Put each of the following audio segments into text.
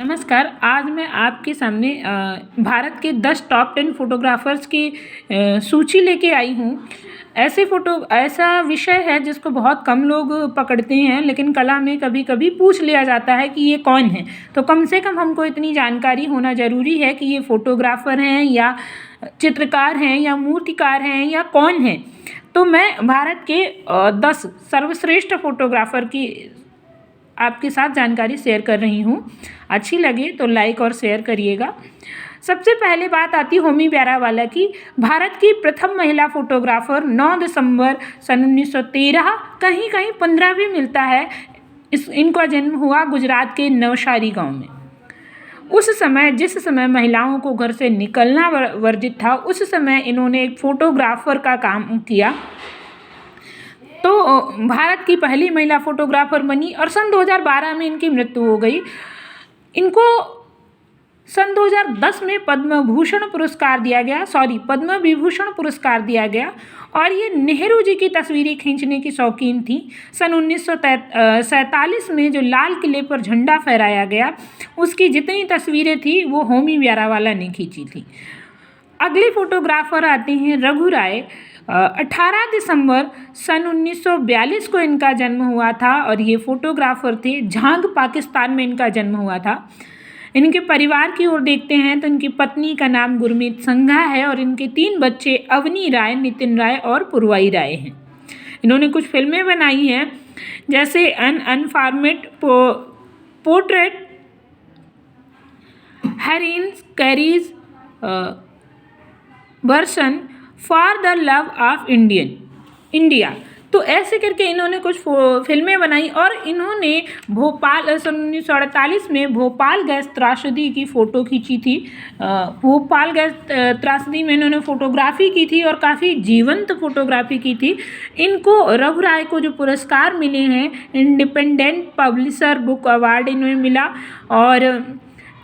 नमस्कार। आज मैं आपके सामने भारत के 10 टॉप 10 फोटोग्राफर्स की सूची लेके आई हूँ। ऐसा विषय है जिसको बहुत कम लोग पकड़ते हैं, लेकिन कला में कभी कभी पूछ लिया जाता है कि ये कौन है। तो कम से कम हमको इतनी जानकारी होना ज़रूरी है कि ये फोटोग्राफर हैं या चित्रकार हैं या मूर्तिकार हैं या कौन है। तो मैं भारत के 10 सर्वश्रेष्ठ फोटोग्राफर की आपके साथ जानकारी शेयर कर रही हूँ। अच्छी लगे तो लाइक और शेयर करिएगा। सबसे पहले बात आती होमी ब्यारावाला की। भारत की प्रथम महिला फोटोग्राफर 9 दिसंबर सन 1913, कहीं कहीं 15 भी मिलता है। इनका जन्म हुआ गुजरात के नवसारी गांव में। जिस समय महिलाओं को घर से निकलना वर्जित था, उस समय इन्होंने एक फोटोग्राफर का काम किया। तो भारत की पहली महिला फोटोग्राफर बनी और सन 2012 में इनकी मृत्यु हो गई। इनको सन 2010 में पद्म विभूषण पुरस्कार दिया गया और ये नेहरू जी की तस्वीरें खींचने की शौकीन थी। सन 1947 में जो लाल किले पर झंडा फहराया गया, उसकी जितनी तस्वीरें थी वो होमी ब्यारावाला ने खींची थी। अगले फोटोग्राफर आते हैं रघु राय। 18 दिसंबर सन 1942 को इनका जन्म हुआ था और ये फोटोग्राफर थे। झांग पाकिस्तान में इनका जन्म हुआ था। इनके परिवार की ओर देखते हैं तो इनकी पत्नी का नाम गुरमीत संघा है और इनके 3 बच्चे अवनी राय, नितिन राय और पूर्वाई राय हैं। इन्होंने कुछ फिल्में बनाई हैं, जैसे एन अनफॉर्मेट पोर्ट्रेट, हेरिन्स carries version, for the love of India. तो ऐसे करके इन्होंने कुछ फिल्में बनाई और इन्होंने सन 1948 में भोपाल गैस त्रासदी की फ़ोटो खींची थी। भोपाल गैस त्रासदी में इन्होंने फ़ोटोग्राफी की थी और काफ़ी जीवंत फ़ोटोग्राफी की थी। इनको रघु राय को जो पुरस्कार मिले हैं, इंडिपेंडेंट पब्लिशर बुक अवार्ड इन्हें मिला और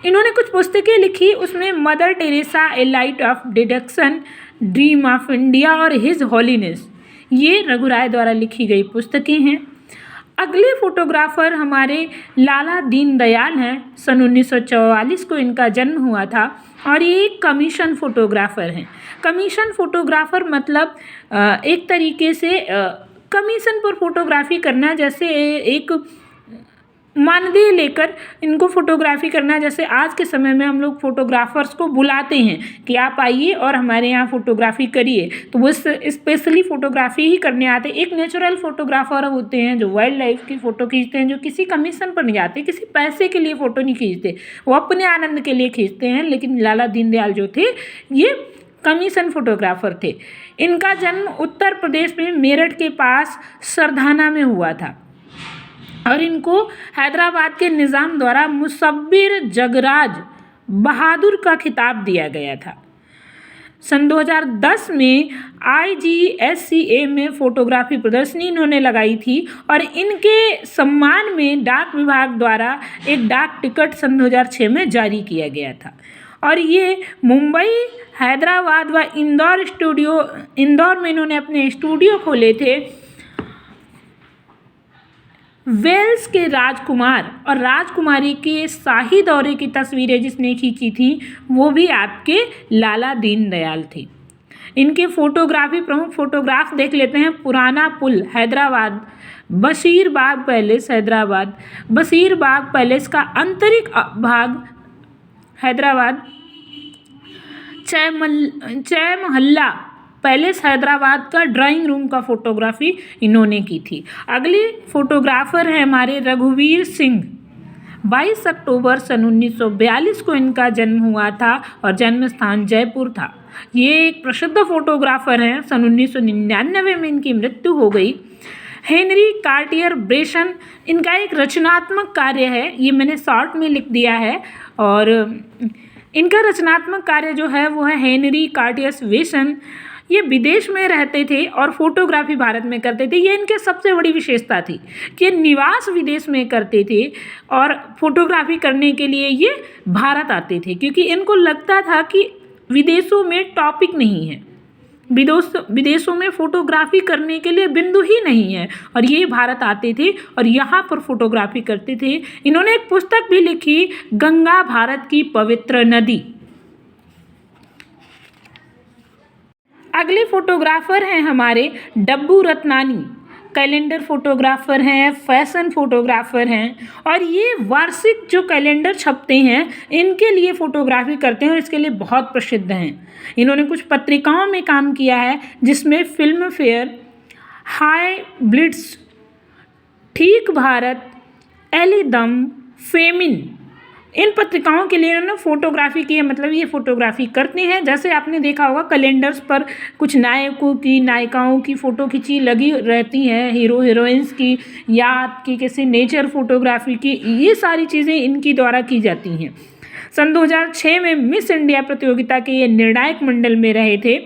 इन्होंने कुछ पुस्तकें लिखी। उसमें mother Teresa, A light of deduction, dream of India और हिज हॉलीनेस, ये रघु राय द्वारा लिखी गई पुस्तकें हैं। अगले फोटोग्राफर हमारे लाला दीनदयाल हैं। सन 1944 को इनका जन्म हुआ था और ये एक कमीशन फोटोग्राफर हैं। कमीशन फोटोग्राफर मतलब एक तरीके से कमीशन पर फोटोग्राफी करना, जैसे एक मानदेय लेकर इनको फोटोग्राफी करना। जैसे आज के समय में हम लोग फोटोग्राफर्स को बुलाते हैं कि आप आइए और हमारे यहाँ फोटोग्राफी करिए, तो वो स्पेशली फोटोग्राफी ही करने आते हैं। एक नेचुरल फोटोग्राफर होते हैं जो वाइल्ड लाइफ की फ़ोटो खींचते हैं, जो किसी कमीशन पर नहीं जाते, किसी पैसे के लिए फ़ोटो नहीं खींचते, वो अपने आनंद के लिए खींचते हैं। लेकिन लाला दीनदयाल जो थे, ये कमीशन फोटोग्राफर थे। इनका जन्म उत्तर प्रदेश में मेरठ के पास सरधाना में हुआ था और इनको हैदराबाद के निज़ाम द्वारा मुसब्बिर जगराज बहादुर का खिताब दिया गया था। सन 2010 में IGSCA में फ़ोटोग्राफी प्रदर्शनी इन्होंने लगाई थी और इनके सम्मान में डाक विभाग द्वारा एक डाक टिकट सन 2006 में जारी किया गया था। और ये मुंबई, हैदराबाद व इंदौर में इन्होंने अपने स्टूडियो खोले थे। वेल्स के राजकुमार और राजकुमारी के शाही दौरे की तस्वीरें जिसने खींची थी, वो भी आपके लाला दीनदयाल थे। इनके प्रमुख फोटोग्राफ देख लेते हैं। पुराना पुल हैदराबाद, बशीरबाग पैलेस हैदराबाद, बशीरबाग पैलेस का आंतरिक भाग हैदराबाद, जय महल्ला पैलेस हैदराबाद का ड्राइंग रूम का फोटोग्राफी इन्होंने की थी। अगले फोटोग्राफर हैं हमारे रघुवीर सिंह। 22 अक्टूबर सन 1942 को इनका जन्म हुआ था और जन्म स्थान जयपुर था। ये एक प्रसिद्ध फोटोग्राफर हैं। सन 1999 में इनकी मृत्यु हो गई। हेनरी कार्टियर ब्रेसन, इनका एक रचनात्मक कार्य है, ये मैंने शॉर्ट में लिख दिया है। और इनका रचनात्मक कार्य जो है वो है हेनरी कार्टियर ब्रेसन। ये विदेश में रहते थे और फोटोग्राफी भारत में करते थे। ये इनके सबसे बड़ी विशेषता थी कि निवास विदेश में करते थे और फोटोग्राफी करने के लिए ये भारत आते थे, क्योंकि इनको लगता था कि विदेशों में टॉपिक नहीं है, विदेशों में फोटोग्राफी करने के लिए बिंदु ही नहीं है, और ये भारत आते थे और यहाँ पर फोटोग्राफी करते थे। इन्होंने एक पुस्तक भी लिखी, गंगा भारत की पवित्र नदी। अगले फोटोग्राफर हैं हमारे डब्बू रत्नानी। कैलेंडर फोटोग्राफर हैं, फैशन फोटोग्राफर हैं, और ये वार्षिक जो कैलेंडर छपते हैं इनके लिए फोटोग्राफी करते हैं और इसके लिए बहुत प्रसिद्ध हैं। इन्होंने कुछ पत्रिकाओं में काम किया है, जिसमें फिल्म फेयर, हाई ब्लिट्स, ठीक भारत, एलिदम, फेमिन, इन पत्रिकाओं के लिए इन्होंने फोटोग्राफी की है। मतलब ये फोटोग्राफी करते हैं। जैसे आपने देखा होगा कैलेंडर्स पर कुछ नायकों की, नायिकाओं की फ़ोटो खींची लगी रहती हैं, हीरो हीरोइंस की, या आपकी किसी नेचर फोटोग्राफी की, ये सारी चीज़ें इनकी द्वारा की जाती हैं। सन 2006 में मिस इंडिया प्रतियोगिता के ये निर्णायक मंडल में रहे थे।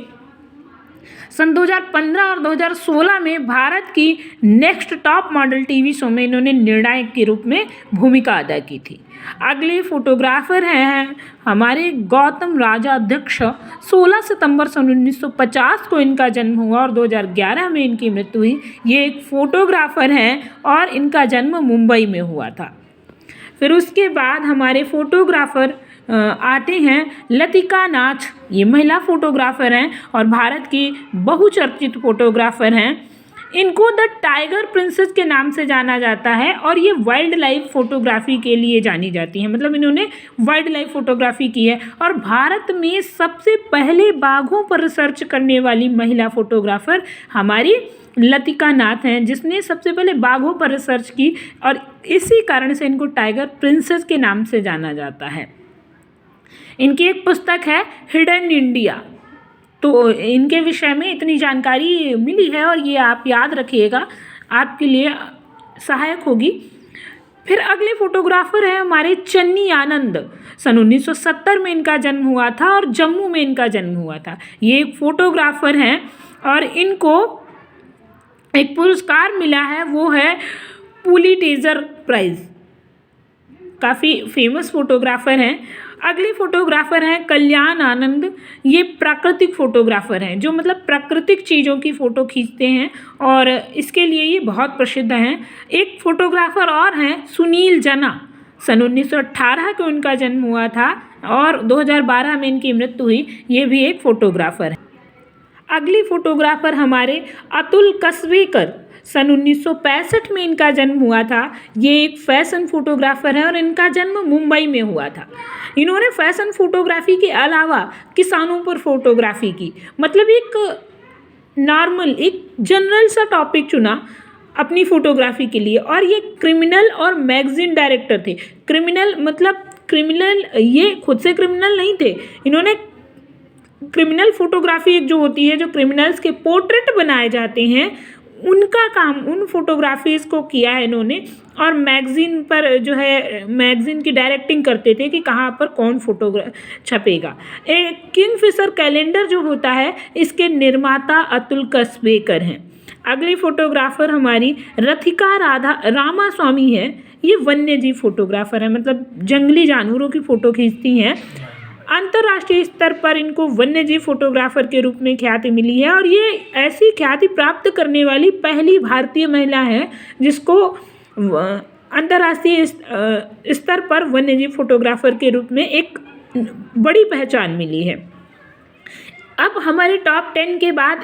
सन 2015 और 2016 में भारत की next top model TV show में इन्होंने निर्णायक के रूप में भूमिका अदा की थी। अगले फोटोग्राफर हैं हमारे गौतम राजाध्यक्ष। 16 सितंबर सन 1950 को इनका जन्म हुआ और 2011 में इनकी मृत्यु हुई। ये एक फोटोग्राफर हैं और इनका जन्म मुंबई में हुआ था। फिर उसके बाद हमारे फोटोग्राफर आते हैं लतिका नाथ। ये महिला फोटोग्राफर हैं और भारत की बहुचर्चित फोटोग्राफर हैं। इनको द टाइगर प्रिंसेस के नाम से जाना जाता है और ये वाइल्ड लाइफ फोटोग्राफी के लिए जानी जाती हैं। मतलब इन्होंने वाइल्ड लाइफ फोटोग्राफी की है और भारत में सबसे पहले बाघों पर रिसर्च करने वाली महिला फोटोग्राफर हमारी लतिका नाथ हैं, जिसने सबसे पहले बाघों पर रिसर्च की और इसी कारण से इनको टाइगर प्रिंसेस के नाम से जाना जाता है। इनकी एक पुस्तक है हिडन इंडिया। तो इनके विषय में इतनी जानकारी मिली है और ये आप याद रखिएगा, आपके लिए सहायक होगी। फिर अगले फोटोग्राफर हैं हमारे चन्नी आनंद। सन 1970 में इनका जन्म हुआ था और जम्मू में इनका जन्म हुआ था। ये एक फोटोग्राफर हैं और इनको एक पुरस्कार मिला है, वो है पुलिट्जर प्राइज़। काफ़ी फेमस फोटोग्राफर हैं। अगले फोटोग्राफर हैं कल्याण आनंद। ये प्राकृतिक फोटोग्राफर हैं, जो मतलब प्राकृतिक चीज़ों की फ़ोटो खींचते हैं और इसके लिए ये बहुत प्रसिद्ध हैं। एक फोटोग्राफर और हैं सुनील जना। सन 1918 को इनका जन्म हुआ था और 2012 में इनकी मृत्यु हुई। ये भी एक फोटोग्राफर है। अगली फोटोग्राफर हमारे अतुल कसबेकर। सन 1965 में इनका जन्म हुआ था। ये एक फैशन फोटोग्राफर है और इनका जन्म मुंबई में हुआ था। इन्होंने फैशन फोटोग्राफी के अलावा किसानों पर फोटोग्राफी की। मतलब एक नॉर्मल, एक जनरल सा टॉपिक चुना अपनी फोटोग्राफी के लिए और ये क्रिमिनल और मैगजीन डायरेक्टर थे। क्रिमिनल मतलब क्रिमिनल, ये खुद से क्रिमिनल नहीं थे। इन्होंने क्रिमिनल फोटोग्राफी एक जो होती है, जो क्रिमिनल्स के पोर्ट्रेट बनाए जाते हैं, उनका काम, उन फोटोग्राफीज़ को किया है इन्होंने। और मैगज़ीन पर जो है, मैगज़ीन की डायरेक्टिंग करते थे कि कहाँ पर कौन फोटोग्राफ छपेगा। एक किंगफिशर कैलेंडर जो होता है, इसके निर्माता अतुल कसबेकर हैं। अगली फोटोग्राफर हमारी रथिका रामा स्वामी है। ये वन्य जीव फोटोग्राफर है, मतलब जंगली जानवरों की फ़ोटो खींचती हैं। अंतर्राष्ट्रीय स्तर पर इनको वन्यजीव फोटोग्राफर के रूप में ख्याति मिली है और ये ऐसी ख्याति प्राप्त करने वाली पहली भारतीय महिला है जिसको अंतर्राष्ट्रीय स्तर पर वन्यजीव फोटोग्राफर के रूप में एक बड़ी पहचान मिली है। अब हमारे टॉप 10 के बाद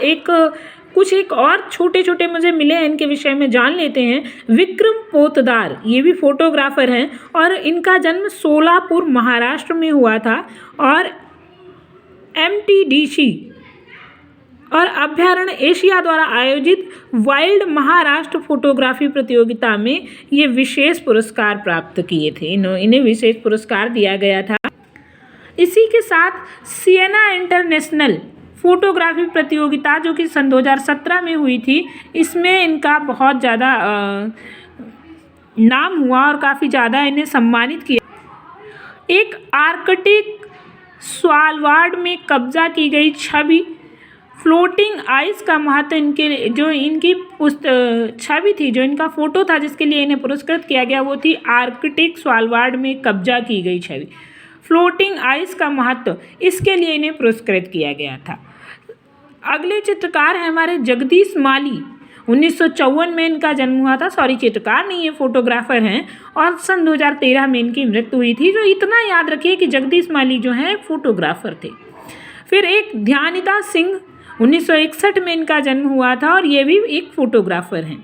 कुछ और छोटे छोटे मुझे मिले हैं, इनके विषय में जान लेते हैं। विक्रम पोतदार, ये भी फोटोग्राफर हैं और इनका जन्म सोलापुर महाराष्ट्र में हुआ था और MTDC और अभ्यारण्य एशिया द्वारा आयोजित वाइल्ड महाराष्ट्र फोटोग्राफी प्रतियोगिता में ये विशेष पुरस्कार प्राप्त किए थे। इन्हें विशेष पुरस्कार दिया गया था। इसी के साथ सिएना इंटरनेशनल फोटोग्राफी प्रतियोगिता जो कि सन 2017 में हुई थी, इसमें इनका बहुत ज़्यादा नाम हुआ और काफ़ी ज़्यादा इन्हें सम्मानित किया। एक आर्कटिक स्वालबार्ड में कब्जा की गई छवि फ्लोटिंग आइस का महत्व, इनकी छवि थी, जो इनका फ़ोटो था जिसके लिए इन्हें पुरस्कृत किया गया, वो थी आर्कटिक स्वालबार्ड में कब्जा की गई छवि। फ्लोटिंग आइस का महत्व, इसके लिए इन्हें पुरस्कृत किया गया था। अगले चित्रकार हैं हमारे जगदीश माली। 1954 में इनका जन्म हुआ था। सॉरी, चित्रकार नहीं, ये फोटोग्राफर हैं। और सन 2013 में इनकी मृत्यु हुई थी। जो इतना याद रखिए कि जगदीश माली जो हैं फोटोग्राफर थे। फिर एक ध्यानिता सिंह, 1961 में इनका जन्म हुआ था और ये भी एक फोटोग्राफर हैं।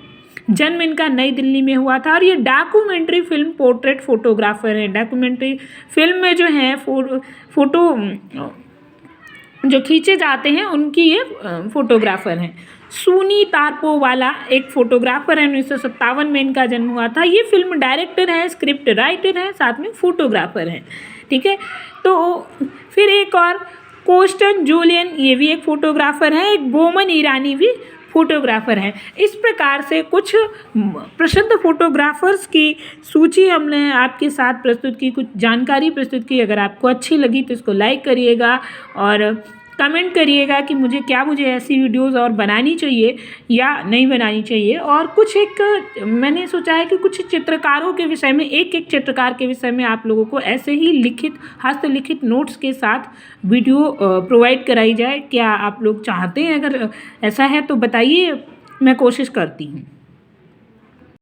जन्म इनका नई दिल्ली में हुआ था और ये डॉक्यूमेंट्री फिल्म पोर्ट्रेट फोटोग्राफर हैं। डॉक्यूमेंट्री फिल्म में जो है फोटो जो खींचे जाते हैं उनकी ये फोटोग्राफर हैं। सुनी तारपोवाला एक फोटोग्राफर है। 1957 में इनका जन्म हुआ था। ये फिल्म डायरेक्टर हैं, स्क्रिप्ट राइटर हैं, साथ में फोटोग्राफर हैं। ठीक है, तो फिर एक और कोस्टन जूलियन, ये भी एक फोटोग्राफर हैं। एक बोमन ईरानी भी फोटोग्राफर हैं। इस प्रकार से कुछ प्रसिद्ध फोटोग्राफर्स की सूची हमने आपके साथ प्रस्तुत की, कुछ जानकारी प्रस्तुत की। अगर आपको अच्छी लगी तो इसको लाइक करिएगा और कमेंट करिएगा कि मुझे ऐसी वीडियोस और बनानी चाहिए या नहीं बनानी चाहिए। और कुछ एक मैंने सोचा है कि कुछ चित्रकारों के विषय में, एक चित्रकार के विषय में आप लोगों को ऐसे ही लिखित, हस्तलिखित नोट्स के साथ वीडियो प्रोवाइड कराई जाए। क्या आप लोग चाहते हैं? अगर ऐसा है तो बताइए, मैं कोशिश करती हूँ।